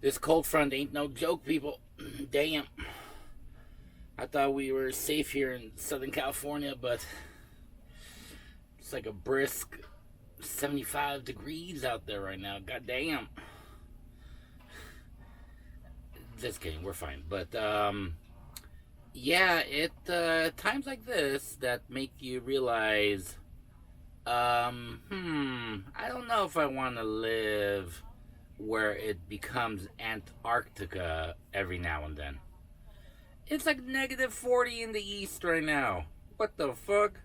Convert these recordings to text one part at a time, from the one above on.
This cold front ain't no joke, people. Damn. I thought we were safe here in Southern California, but it's like a brisk 75 degrees out there right now. God damn. Just kidding, we're fine. But, yeah, times like this that make you realize, I don't know if I want to live where it becomes Antarctica every now and then. It's like negative 40 in the east right now. What the fuck?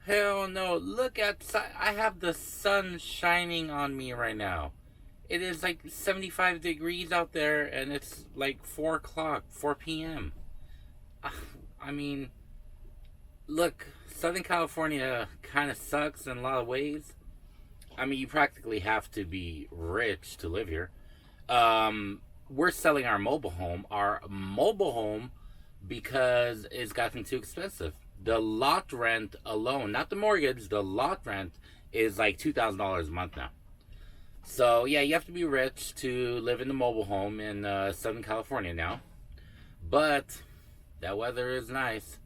Hell no. Look outside. I have the sun shining on me right now. It is like 75 degrees out there and it's like 4 o'clock, 4 p.m. I mean, look, Southern California kind of sucks in a lot of ways. I mean, you practically have to be rich to live here. We're selling our mobile home. Because it's gotten too expensive. The lot rent alone, not the mortgage, the lot rent is like $2,000 a month now. So, yeah, you have to be rich to live in the mobile home in Southern California now. But that weather is nice.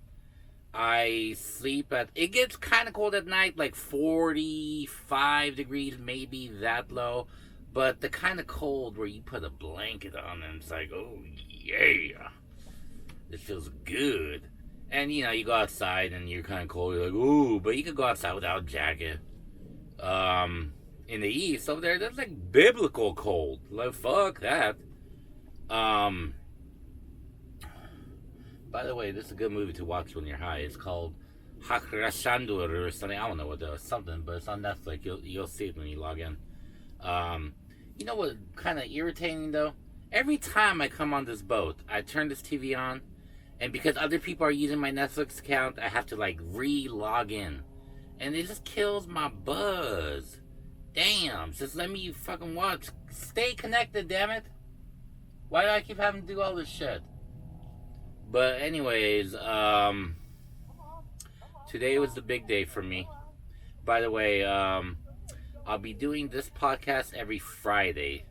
I sleep at... It gets kind of cold at night, like 45 degrees, maybe that low. But the kind of cold where you put a blanket on and it's like, oh, yeah. It feels good. And, you know, you go outside and you're kind of cold. You're like, ooh, but you could go outside without a jacket. In the east, over there, that's like biblical cold. Like, fuck that. By the way, this is a good movie to watch when you're high. It's called Hakrashandur or something. I don't know what it was, something, but it's on Netflix. You'll see it when you log in. You know what kind of irritating, though? Every time I come on this boat, I turn this TV on, and because other people are using my Netflix account, I have to, like, re-log in. And it just kills my buzz. Damn, just let me fucking watch. Stay connected, damn it. Why do I keep having to do all this shit? But anyways, today was the big day for me. By the way, I'll be doing this podcast every Friday.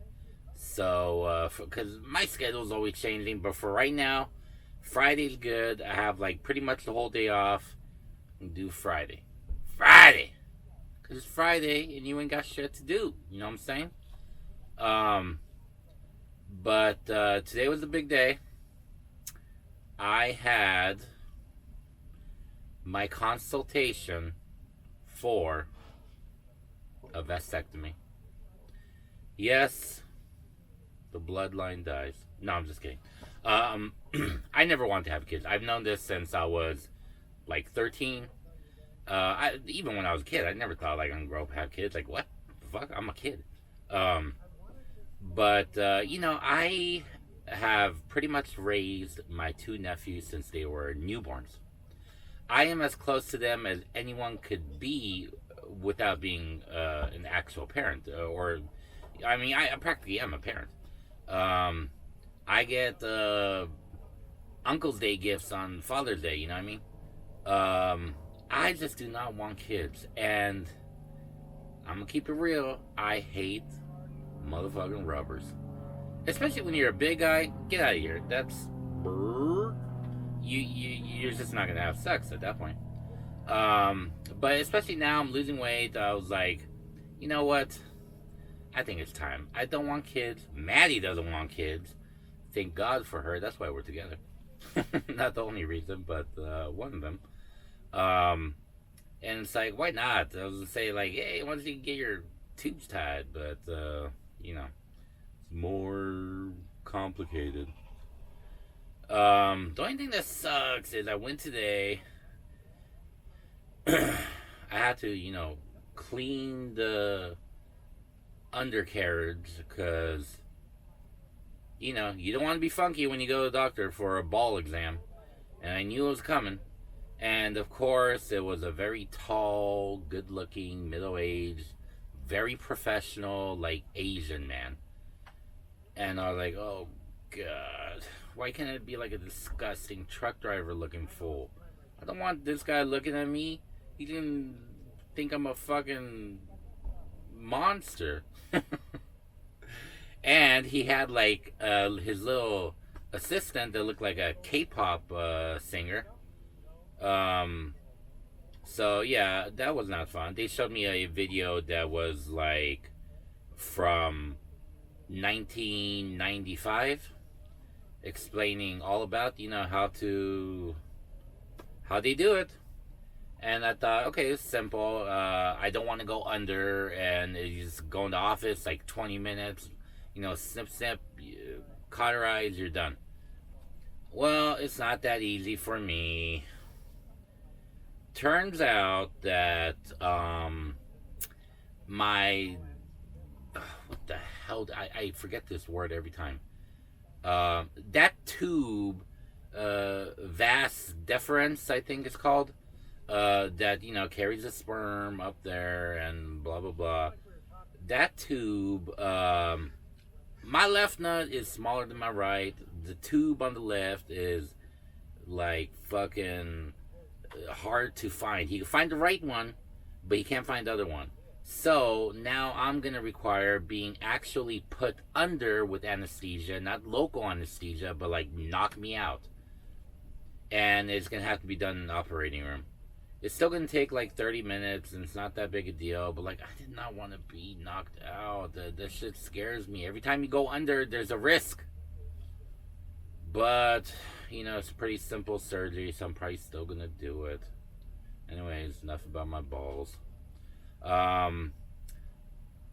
So, because my schedule is always changing, but for right now, Friday's good. I have like pretty much the whole day off. And do Friday. Because it's Friday and you ain't got shit to do. You know what I'm saying? But today was a big day. I had my consultation for a vasectomy. Yes, the bloodline dies. No, I'm just kidding. I never wanted to have kids. I've known this since I was like 13. Even when I was a kid, I never thought like I'm gonna grow up and have kids. Like, what the fuck? I'm a kid. But you know, I have pretty much raised my 2 nephews since they were newborns. I am as close to them as anyone could be without being an actual parent. I mean, I practically am a parent. I get Uncle's Day gifts on Father's Day, you know what I mean? I just do not want kids. And I'm going to keep it real. I hate motherfucking rubbers. Especially when you're a big guy. Get out of here. That's... You're just not going to have sex at that point. But especially now I'm losing weight. I was like, you know what? I think it's time. I don't want kids. Maddie doesn't want kids. Thank God for her. That's why we're together. Not the only reason, but one of them. And it's like, why not? I was going to say, like, hey, why don't you get your tubes tied? But, you know, it's more complicated. The only thing that sucks is I went today. I had to, you know, clean the undercarriage because, you know, you don't want to be funky when you go to the doctor for a ball exam. And I knew it was coming. And of course, it was a very tall, good-looking, middle-aged, very professional, like, Asian man. And I was like, oh, God. Why can't it be like a disgusting truck driver-looking fool? I don't want this guy looking at me. He can think I'm a fucking monster. And he had like his little assistant that looked like a K-pop singer. Um, so yeah, that was not fun. They showed me a video that was like from 1995, explaining all about how they do it. And I thought, okay, it's simple. I don't want to go under, and you just go in the office like 20 minutes, snip, snip, cauterize, you're done. Well, it's not that easy for me. Turns out that my what the hell? I forget this word every time. That tube, vas deferens, I think it's called, that carries the sperm up there and blah blah blah. That tube, my left nut is smaller than my right. The tube on the left is like fucking hard to find. He can find the right one, but he can't find the other one. So now I'm gonna require being actually put under with anesthesia, not local anesthesia, but like knock me out. And it's gonna have to be done in the operating room. It's still gonna take like 30 minutes, and it's not that big a deal. But like, I did not want to be knocked out. The shit scares me. Every time you go under, there's a risk. But it's a pretty simple surgery, so I'm probably still gonna do it. Anyways, enough about my balls.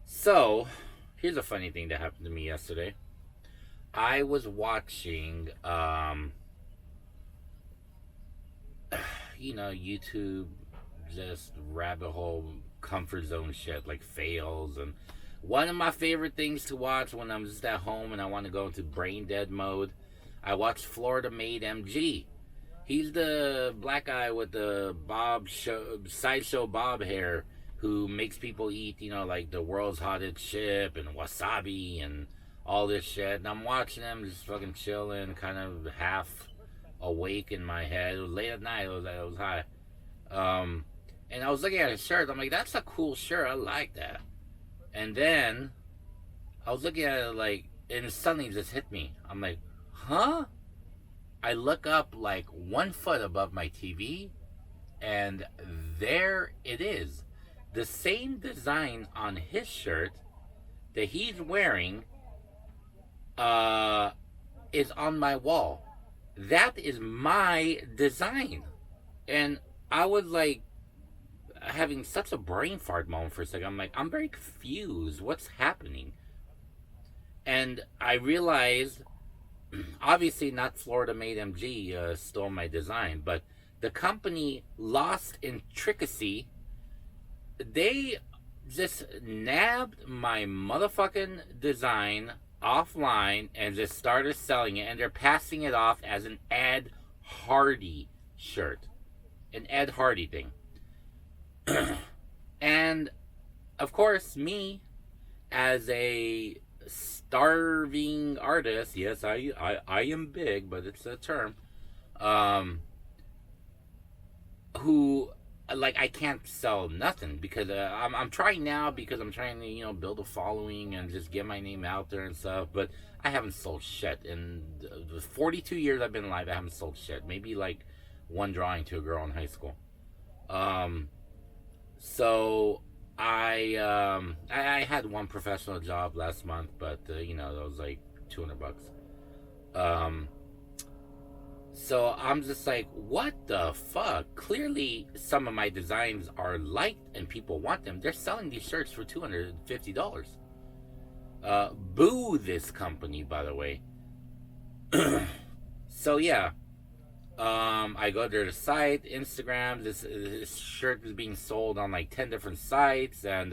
So here's a funny thing that happened to me yesterday. I was watching, YouTube, just rabbit hole comfort zone shit like fails. And one of my favorite things to watch when I'm just at home and I want to go into brain dead mode, I watched Florida Made MG. He's the black guy with the sideshow bob hair who makes people eat, like the world's hottest chip and wasabi and all this shit. And I'm watching him just fucking chilling, kind of half awake in my head. It was late at night. It was high. And I was looking at his shirt. I'm like, that's a cool shirt. I like that. And then I was looking at it like, and suddenly it just hit me. I'm like, huh? I look up like 1 foot above my TV, and there it is. The same design on his shirt that he's wearing is on my wall. That is my design. And I was like having such a brain fart moment for a second. I'm like, I'm very confused. What's happening? And I realized, obviously not Florida Made MG stole my design, but the company Lost Intricacy, they just nabbed my motherfucking design offline and just started selling it, and they're passing it off as an Ed Hardy shirt, an Ed Hardy thing. And of course, me as a starving artist, yes, I am big, but it's a term, who, like, I can't sell nothing because I'm trying now because I'm trying to build a following and just get my name out there and stuff. But I haven't sold shit in the 42 years I've been alive. I haven't sold shit. Maybe like one drawing to a girl in high school. So I had one professional job last month, but that was like $200. So I'm just like, what the fuck? Clearly, some of my designs are liked and people want them. They're selling these shirts for $250. Boo this company, by the way. So yeah, I go to the site, Instagram. This shirt is being sold on like 10 different sites, and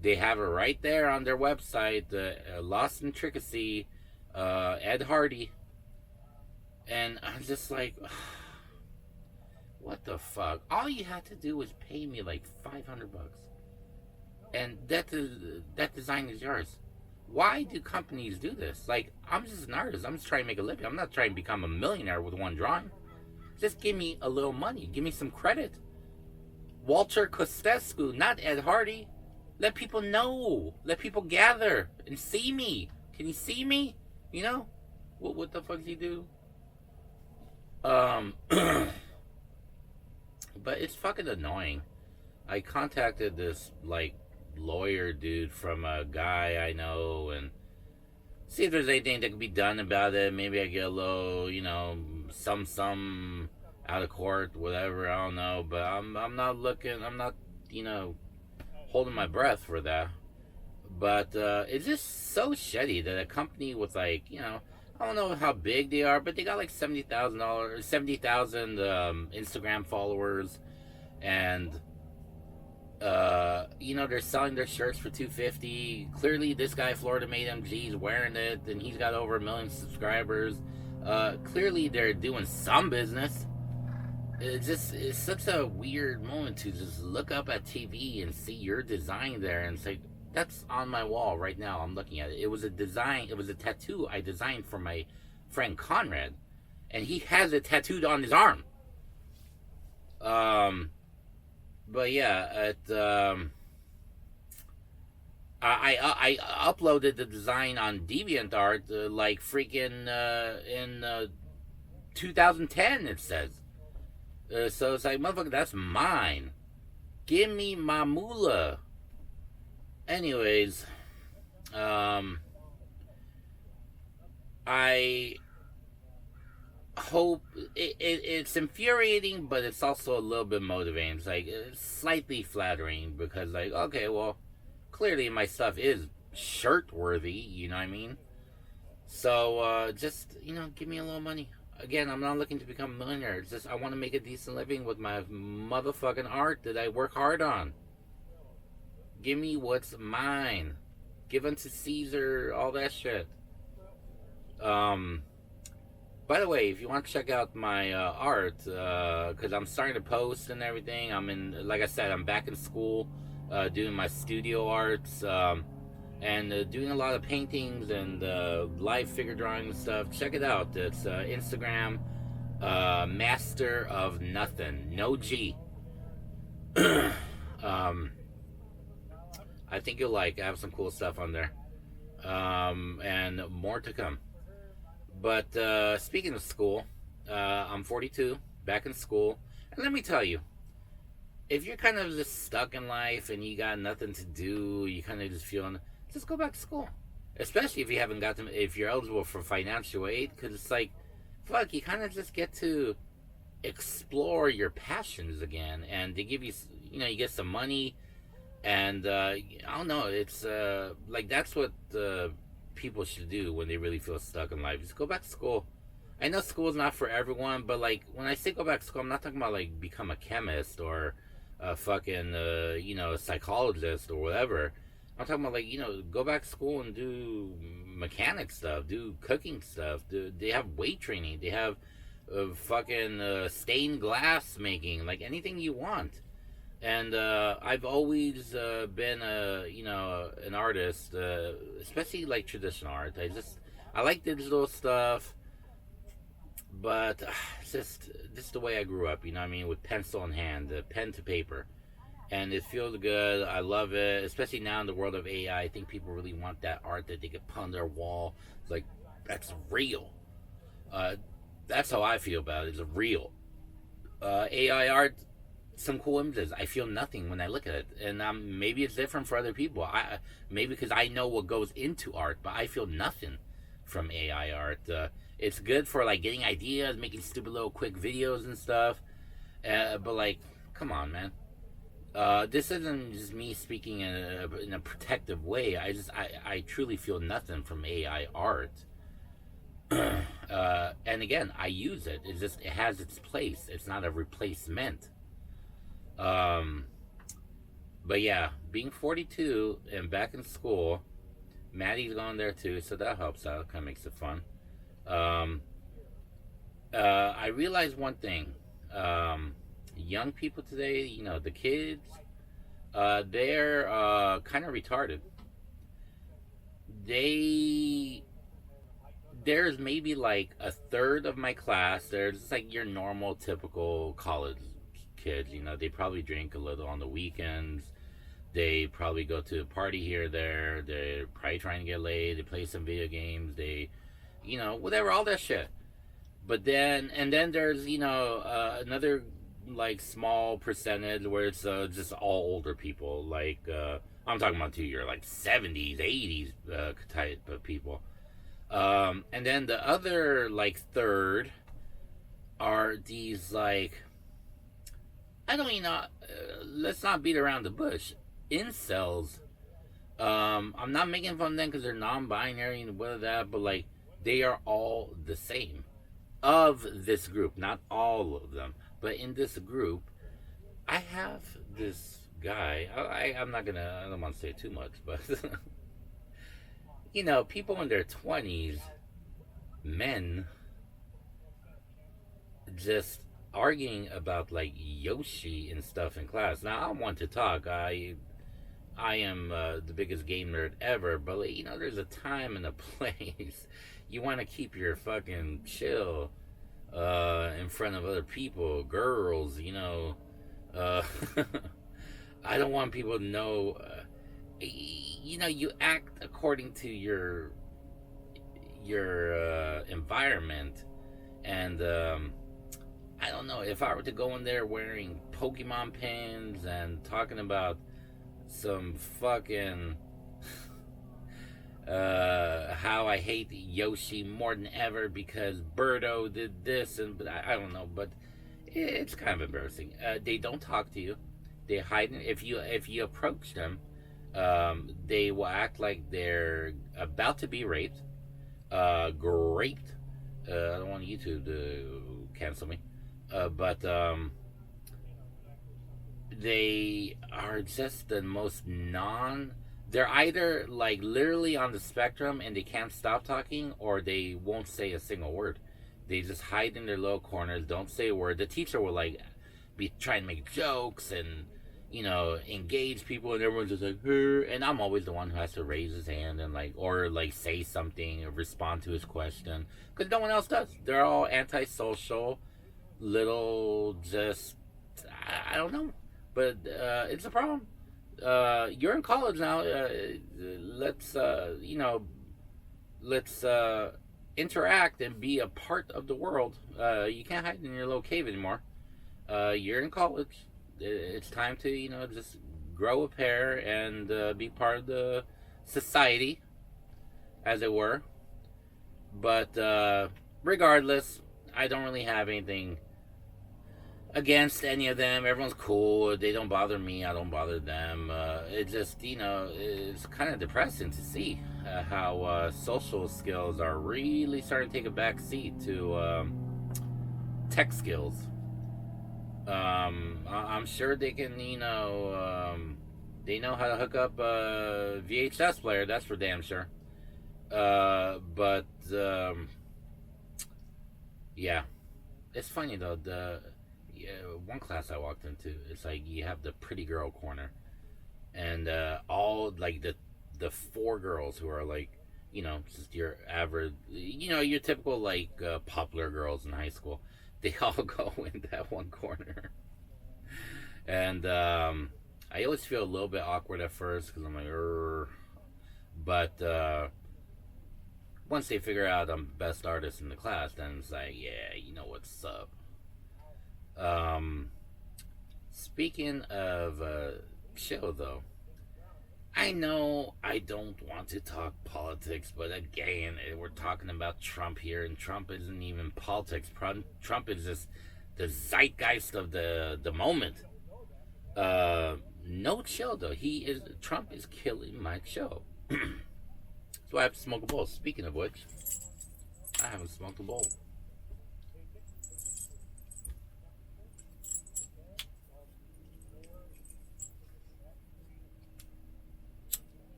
they have it right there on their website. Lost Intricacy, Ed Hardy. And I'm just like, what the fuck? All you had to do was pay me like $500, and that design is yours. Why do companies do this? Like, I'm just an artist. I'm just trying to make a living. I'm not trying to become a millionaire with one drawing. Just give me a little money. Give me some credit. Walter Costescu, not Ed Hardy. Let people know. Let people gather and see me. Can you see me? You know? What the fuck do you do? But it's fucking annoying. I contacted this like lawyer dude from a guy I know and see if there's anything that can be done about it. Maybe I get a little, some out of court, whatever. I don't know, but I'm not looking. I'm not, you know, holding my breath for that. But it's just so shitty that a company with like, I don't know how big they are, but they got like $70,000, 70,000 Instagram followers, and they're selling their shirts for 250. Clearly, this guy Florida Made MG is wearing it, and he's got over 1 million subscribers. Clearly, they're doing some business. It's such a weird moment to just look up at TV and see your design there and say, that's on my wall right now. I'm looking at it. It was a design. It was a tattoo I designed for my friend Conrad, and he has it tattooed on his arm. But yeah, I uploaded the design on DeviantArt like freaking in 2010. It says. So it's like, motherfucker, that's mine. Give me my moolah. Anyways, I hope it's infuriating, but it's also a little bit motivating. It's like it's slightly flattering because, like, okay, well, clearly my stuff is shirt worthy. You know what I mean? So just give me a little money. Again, I'm not looking to become a millionaire. It's just I want to make a decent living with my motherfucking art that I work hard on. Give me what's mine. Give unto Caesar, all that shit. By the way, if you want to check out my art, because I'm starting to post and everything, like I said, I'm back in school, doing my studio arts, and doing a lot of paintings and live figure drawing and stuff. Check it out. It's Instagram, Master of Nothing, no G. I think you'll like. I have some cool stuff on there, and more to come. But speaking of school, I'm 42, back in school, and let me tell you, if you're kind of just stuck in life and you got nothing to do, you kind of just feeling, just go back to school. Especially if you haven't got them, if you're eligible for financial aid, because it's like, fuck, you kind of just get to explore your passions again, and they give you, you get some money, and I don't know, it's like that's what people should do when they really feel stuck in life. Just go back to school. I know school's not for everyone, but like when I say go back to school, I'm not talking about like become a chemist or a fucking a psychologist or whatever. I'm talking about like go back to school and do mechanic stuff, do cooking stuff. They have weight training. They have fucking stained glass making, like anything you want. And I've always been an artist, especially like traditional art. I like digital stuff, but it's just the way I grew up. You know what I mean, with pencil in hand, pen to paper, and it feels good. I love it, especially now in the world of AI. I think people really want that art that they could put on their wall. It's like that's real. That's how I feel about it. It's real. AI art, some cool images. I feel nothing when I look at it, and maybe it's different for other people. Maybe because I know what goes into art, but I feel nothing from AI art. It's good for like getting ideas, making stupid little quick videos and stuff. But like, come on, man. This isn't just me speaking in a protective way. I truly feel nothing from AI art. And again, I use it. It has its place. It's not a replacement. But yeah, being 42 and back in school, Maddie's going there too, so that helps out. Kind of makes it fun. I realized one thing. Young people today, the kids, they're kind of retarded. There's maybe like a third of my class. There's like your normal, typical college kids. They probably drink a little on the weekends. They probably go to a party here or there. They're probably trying to get laid. They play some video games. They, whatever, all that shit. But then, and then there's, another like small percentage where it's just all older people. Like, I'm talking about to your like 70s, 80s type of people. And then the other like third are these like, I don't even know. Let's not beat around the bush. Incels. I'm not making fun of them because they're non-binary and whatever that, but like they are all the same of this group. Not all of them, but in this group, I have this guy. I'm not gonna. I don't want to say too much, but people in their 20s, men, just arguing about like Yoshi and stuff in class. Now I want to talk. I am the biggest game nerd ever, but like, there's a time and a place. You want to keep your fucking chill in front of other people, girls. Uh, I don't want people to know. You act according to your environment, and I don't know if I were to go in there wearing Pokemon pins and talking about some fucking how I hate Yoshi more than ever because Birdo did this, and I don't know, but it's kind of embarrassing. They don't talk to you. They hide. If you approach them, they will act like they're about to be raped, raped. I don't want YouTube to cancel me, but they are just the most they're either like literally on the spectrum and they can't stop talking, or they won't say a single word. They just hide in their little corners, don't say a word. The teacher will like be trying to make jokes and engage people, and everyone's just like, "Her," and I'm always the one who has to raise his hand and like, or like say something or respond to his question because no one else does. They're all antisocial, little, just I don't know, but it's a problem. You're in college now. Let's let's interact and be a part of the world. You can't hide in your little cave anymore. You're in college. It's time to just grow a pair and be part of the society, as it were. But regardless, I don't really have anything against any of them. Everyone's cool. They don't bother me. I don't bother them. It just, it's kind of depressing to see how social skills are really starting to take a back seat to tech skills. I'm sure they can, they know how to hook up a VHS player. That's for damn sure. But yeah, it's funny though. One class I walked into, it's like you have the pretty girl corner, and all like the four girls who are like, just your average, your typical like popular girls in high school. They all go in that one corner, and I always feel a little bit awkward at first because I'm like, but once they figure out I'm the best artist in the class, then it's like, yeah, you know what's up. Speaking of chill though, I know I don't want to talk politics, but again, we're talking about Trump here, and Trump isn't even politics. Trump is just the zeitgeist of the moment. No chill though. Trump is killing my show. So I have to smoke a bowl. Speaking of which, I haven't smoked a bowl.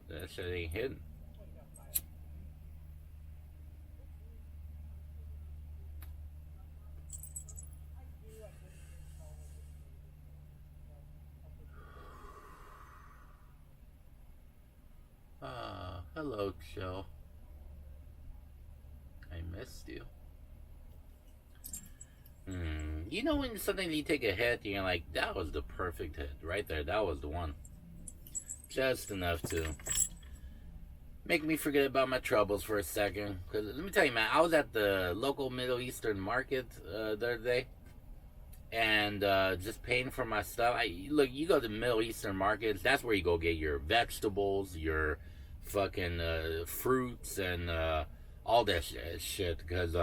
That shit ain't hidden. Hello, Chill. I missed you. You know when something you take a hit, and you're like, that was the perfect hit right there. That was the one, just enough to make me forget about my troubles for a second. Cause let me tell you, man, I was at the local Middle Eastern market the other day, and just paying for my stuff. Look, you go to Middle Eastern markets. That's where you go get your vegetables, your fucking fruits, and all that shit. Because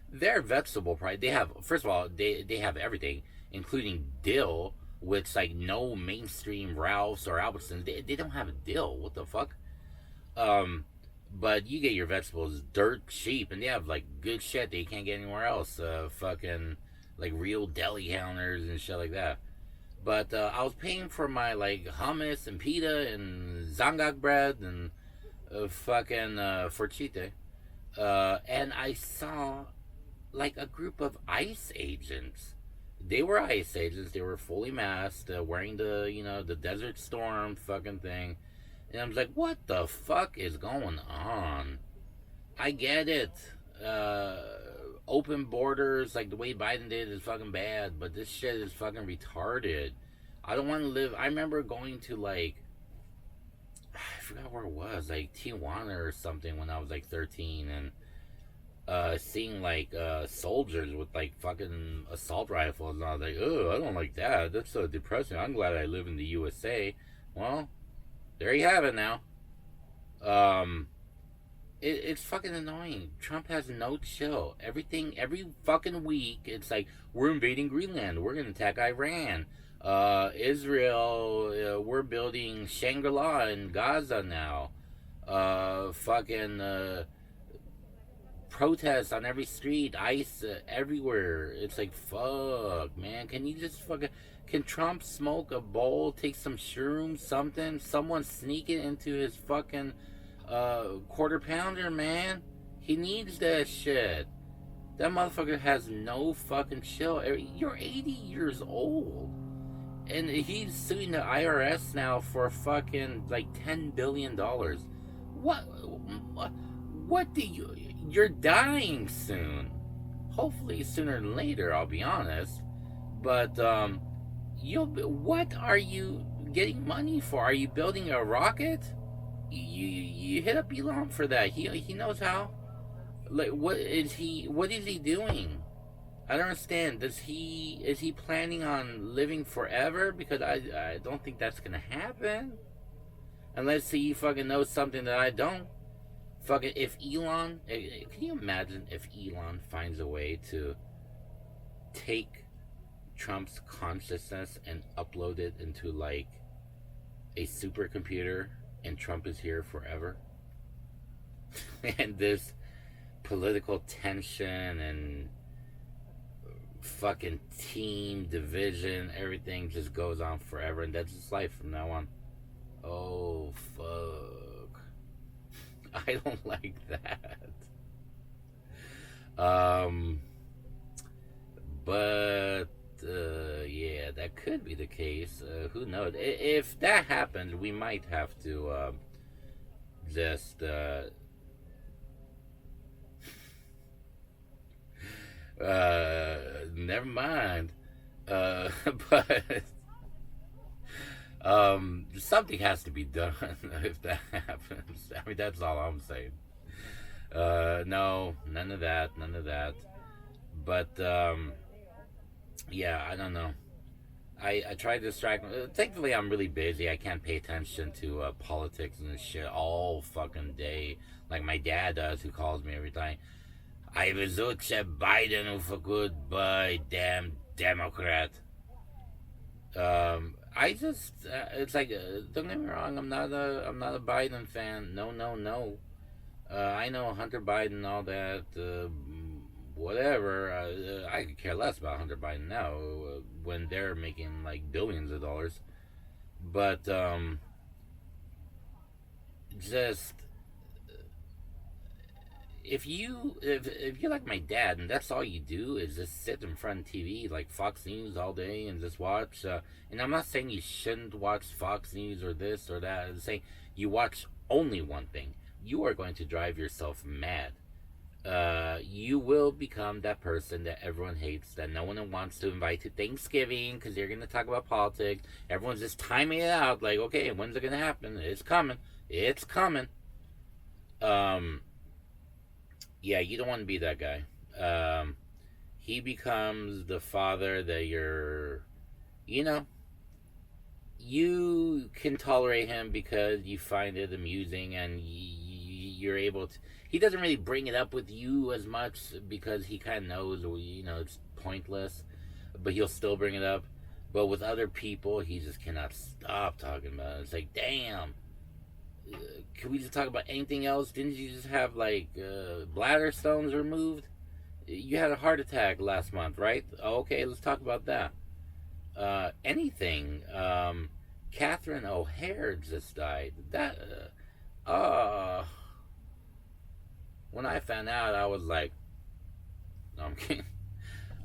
their vegetable price, they have, first of all, they have everything, including dill, which like no mainstream Ralphs or Albertsons, they don't have a dill. What the fuck? Um, but you get your vegetables dirt cheap, and they have like good shit that you can't get anywhere else. Fucking like real deli counters and shit like that. But I was paying for my like hummus and pita and zangak bread and fucking forchite. And I saw like a group of ICE agents. They were ICE agents. They were fully masked, wearing the the Desert Storm fucking thing. And I was like, what the fuck is going on? I get it. Uh, Open borders, like the way Biden did, is fucking bad, but this shit is fucking retarded. I don't want to live. I remember going to like, I forgot where it was, like Tijuana or something when I was like 13, and seeing like soldiers with like fucking assault rifles, and I was like, oh, I don't like that. That's so depressing. I'm glad I live in the USA. Well, there you have it now. Um, it's fucking annoying. Trump has no chill. Everything, every fucking week, it's like, we're invading Greenland. We're going to attack Iran. Israel, we're building Shangri-La in Gaza now. Fucking protests on every street, ICE everywhere. It's like, fuck, man. Can you just fucking. Can Trump smoke a bowl, take some shrooms, something? Someone sneak it into his fucking quarter pounder, man. He needs that shit. That motherfucker has no fucking chill. You're 80 years old. And he's suing the IRS now for fucking like $10 billion. What? What do you. You're dying soon. Hopefully sooner than later, I'll be honest. But, what are you getting money for? Are you building a rocket? You hit up Elon for that. He knows how. Like, what is he doing? I don't understand. Is he planning on living forever? Because I don't think that's gonna happen unless he fucking knows something that I don't. Fucking if Elon, can you imagine if Elon finds a way to take Trump's consciousness and upload it into like a supercomputer, and Trump is here forever? And this political tension and fucking team division, everything just goes on forever, and that's just life from now on. Oh fuck. I don't like that. But yeah, that could be the case. Who knows? If that happens, we might have to just never mind. But something has to be done if that happens. I mean, that's all I'm saying. No, none of that, none of that. But yeah, I don't know. I try to distract. Thankfully, I'm really busy. I can't pay attention to politics and this shit all fucking day, like my dad does, who calls me every time. I was Biden for goodbye, damn Democrat. I just it's like don't get me wrong. I'm not a Biden fan. No, no, no. I know Hunter Biden, all that. Whatever. I could care less about Hunter Biden now when they're making like billions of dollars. But just if you're like my dad and that's all you do is just sit in front of TV like Fox News all day and just watch, and I'm not saying you shouldn't watch Fox News or this or that. I'm saying you watch only one thing, you are going to drive yourself mad. You will become that person that everyone hates, that no one wants to invite to Thanksgiving because they're going to talk about politics. Everyone's just timing it out, like, okay, when's it going to happen? It's coming. It's coming. Um, yeah, you don't want to be that guy. Um, he becomes the father that you know, you can tolerate him because you find it amusing and you're able to. He doesn't really bring it up with you as much because he kind of knows, it's pointless, but he'll still bring it up. But with other people, he just cannot stop talking about it. It's like, damn, can we just talk about anything else? Didn't you just have like bladder stones removed? You had a heart attack last month, right? Oh, okay, let's talk about that. Anything. Catherine O'Hare just died. When I found out, I was like, no, I'm kidding.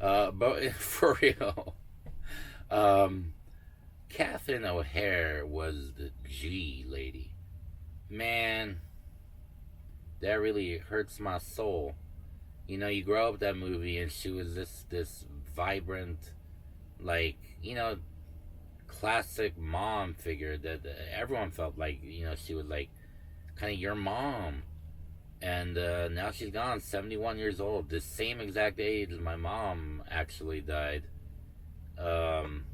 But for real, um, Catherine O'Hare was the G lady. Man, that really hurts my soul. You grow up with that movie, and she was this vibrant, like, classic mom figure that everyone felt like, she was like kind of your mom. And now she's gone, 71 years old, the same exact age as my mom actually died, um,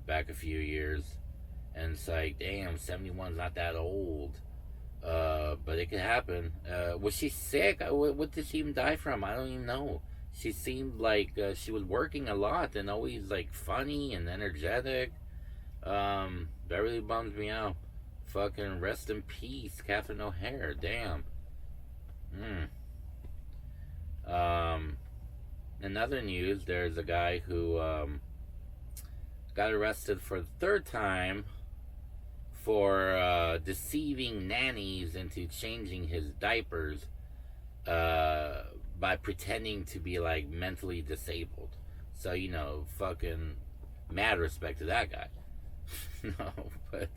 back a few years. And it's like, damn, 71's not that old. But it could happen. Was she sick? What did she even die from? I don't even know. She seemed like she was working a lot and always like funny and energetic. That really bums me out. Fucking rest in peace, Catherine O'Hare. Damn. Hmm. Um, in other news, there's a guy who got arrested for the third time for deceiving nannies into changing his diapers by pretending to be like mentally disabled. So, fucking mad respect to that guy. No, but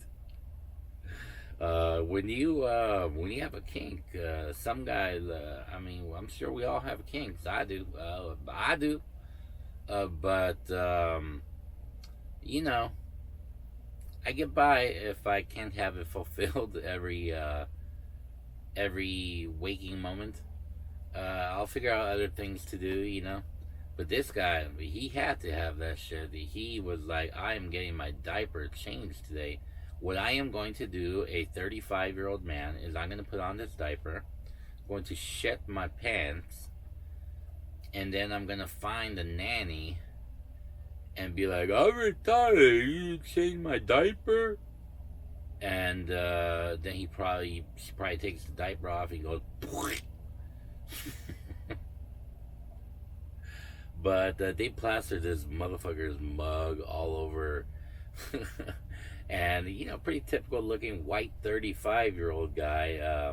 when you have a kink, some guys, I mean, I'm sure we all have kinks. I do. I do. But you know, I get by if I can't have it fulfilled every waking moment. I'll figure out other things to do. But this guy, he had to have that shit. He was like, I am getting my diaper changed today. What I am going to do, a 35-year-old man, is I'm going to put on this diaper, going to shit my pants, and then I'm going to find a nanny and be like, I'm retired, you changed my diaper? And then she probably takes the diaper off and goes, but they plastered this motherfucker's mug all over. And, pretty typical looking white 35-year-old guy.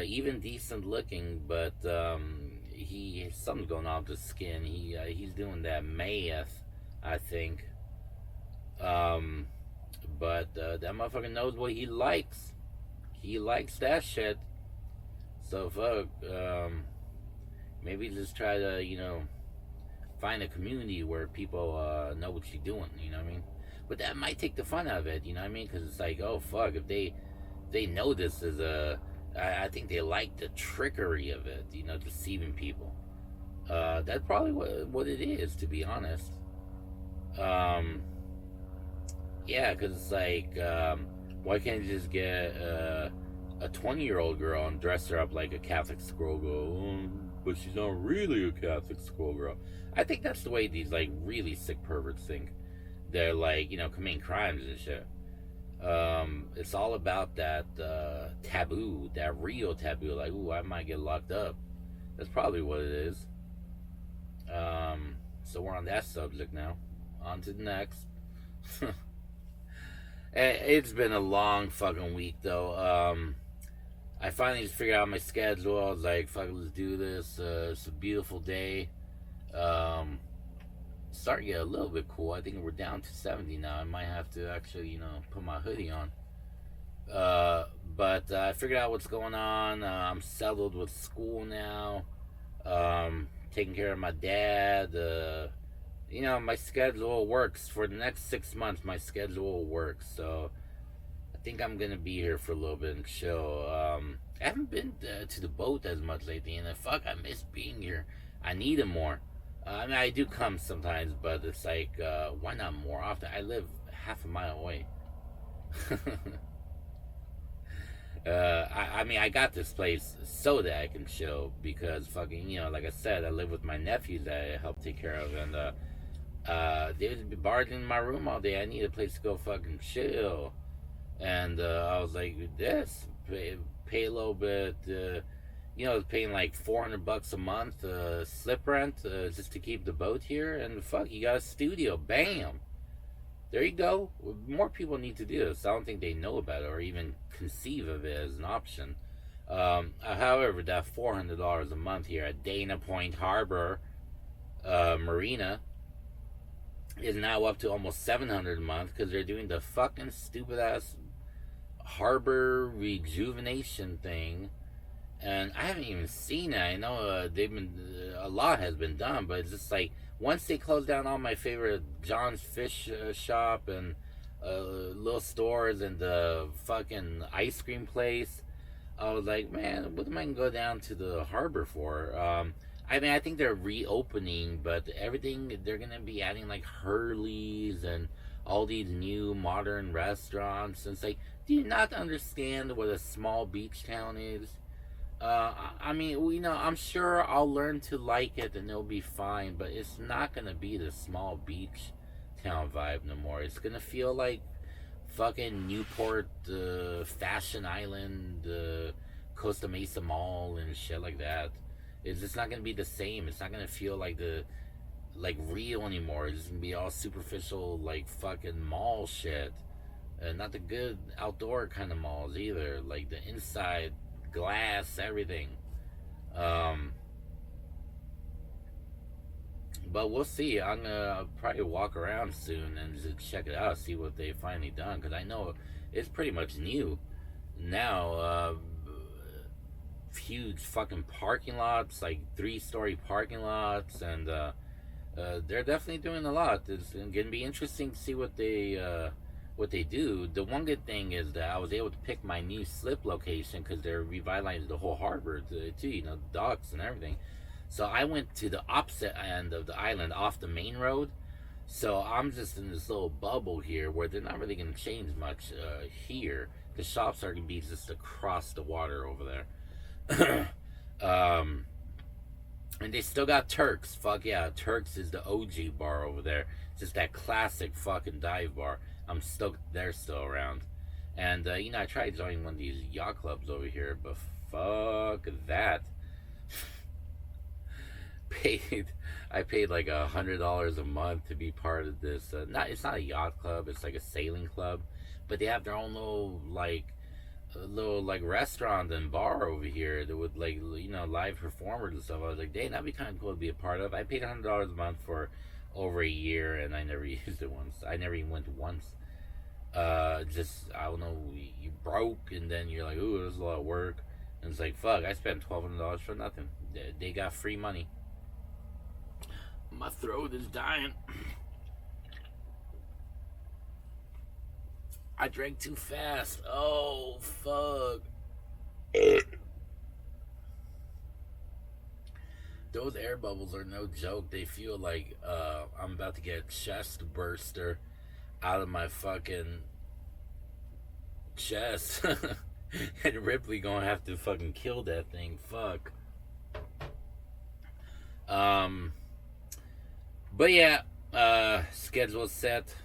Even decent looking, but something's going on with his skin. He's doing that meth, I think. But that motherfucker knows what he likes. He likes that shit. So fuck. Maybe just try to find a community where people know what you're doing. You know what I mean? But that might take the fun out of it. You know what I mean? Because it's like, oh fuck, if they know this is I think they like the trickery of it. Deceiving people. That's probably what it is, to be honest. Yeah, because it's like, why can't you just get a 20-year-old girl and dress her up like a Catholic schoolgirl? But she's not really a Catholic schoolgirl. I think that's the way these like really sick perverts think. They're like, committing crimes and shit. It's all about that taboo, that real taboo. Like, ooh, I might get locked up. That's probably what it is. So we're on that subject now. On to the next. It's been a long fucking week though. I finally just figured out my schedule. I was like, fuck, let's do this. It's a beautiful day. Starting to get a little bit cool. I think we're down to 70 now. I might have to actually, put my hoodie on. But I figured out what's going on. I'm settled with school now. Taking care of my dad. My schedule works for the next 6 months. My schedule works, so I think I'm gonna be here for a little bit and chill. I haven't been to the boat as much lately, and fuck, I miss being here. I need it more. I mean, I do come sometimes, but it's like, why not more often? I live half a mile away. I mean, I got this place so that I can chill because fucking, like I said, I live with my nephews that I help take care of, and they would be barging in my room all day. I need a place to go fucking chill, and I was like, this pay a little bit. I was paying like $400 a month slip rent just to keep the boat here, and fuck, you got a studio, bam. There you go. More people need to do this. I don't think they know about it or even conceive of it as an option. However, that $400 a month here at Dana Point Harbor Marina is now up to almost $700 a month because they're doing the fucking stupid ass harbor rejuvenation thing. And I haven't even seen it. I know a lot has been done, but it's just like once they close down all my favorite John's Fish shop and little stores and the fucking ice cream place, I was like, man, what am I gonna go down to the harbor for? I mean, I think they're reopening, but everything they're gonna be adding like Hurley's and all these new modern restaurants. And it's like, do you not understand what a small beach town is? I mean, I'm sure I'll learn to like it and it'll be fine, but it's not gonna be the small beach town vibe no more. It's gonna feel like fucking Newport, Fashion Island, Costa Mesa Mall and shit like that. It's just not gonna be the same. It's not gonna feel like real anymore. It's gonna be all superficial, like fucking mall shit. Not the good outdoor kind of malls either. Like the inside glass, everything. But we'll see. I'm gonna probably walk around soon and just check it out, see what they finally done, because I know it's pretty much new now. Huge fucking parking lots, like 3-story parking lots, and they're definitely doing a lot. It's gonna be interesting to see what they do. The one good thing is that I was able to pick my new slip location because they're revitalizing the whole harbor too, the docks and everything. So I went to the opposite end of the island off the main road. So I'm just in this little bubble here where they're not really going to change much here. The shops are going to be just across the water over there. And they still got Turks. Fuck yeah, Turks is the OG bar over there. Just that classic fucking dive bar. I'm still, they're still around. And, I tried joining one of these yacht clubs over here, but fuck that. I paid like $100 a month to be part of this. It's not a yacht club, it's like a sailing club. But they have their own little restaurant and bar over here that would live performers and stuff. I was like, dang, that'd be kind of cool to be a part of. I paid $100 a month for over a year and I never used it once. I never even went once. Just, I don't know, you broke and then you're like, ooh, there's a lot of work. And it's like, fuck, I spent $1,200 for nothing. They got free money. My throat is dying. I drank too fast. Oh, fuck. Those air bubbles are no joke. They feel like I'm about to get a chest burster out of my fucking chest. And Ripley gonna have to fucking kill that thing. Fuck. But yeah, schedule set.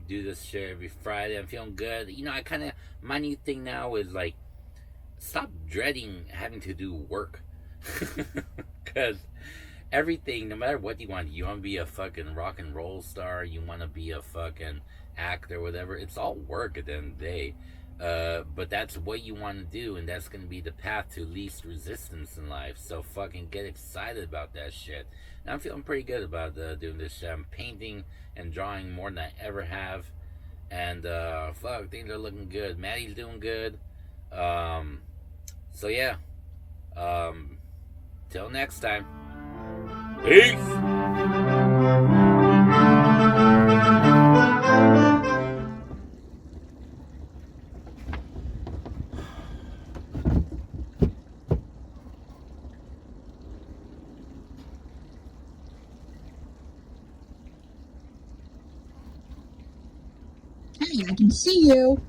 Do this shit every Friday. I'm feeling good. My new thing now is like, stop dreading having to do work. Because everything, no matter what you want to be a fucking rock and roll star, you want to be a fucking actor, whatever, it's all work at the end of the day. But that's what you want to do, and that's going to be the path to least resistance in life. So fucking get excited about that shit. And I'm feeling pretty good about doing this shit. I'm painting and drawing more than I ever have. And fuck, things are looking good. Maddie's doing good. Um, so yeah. Um, till next time. Peace. Hey, I can see you.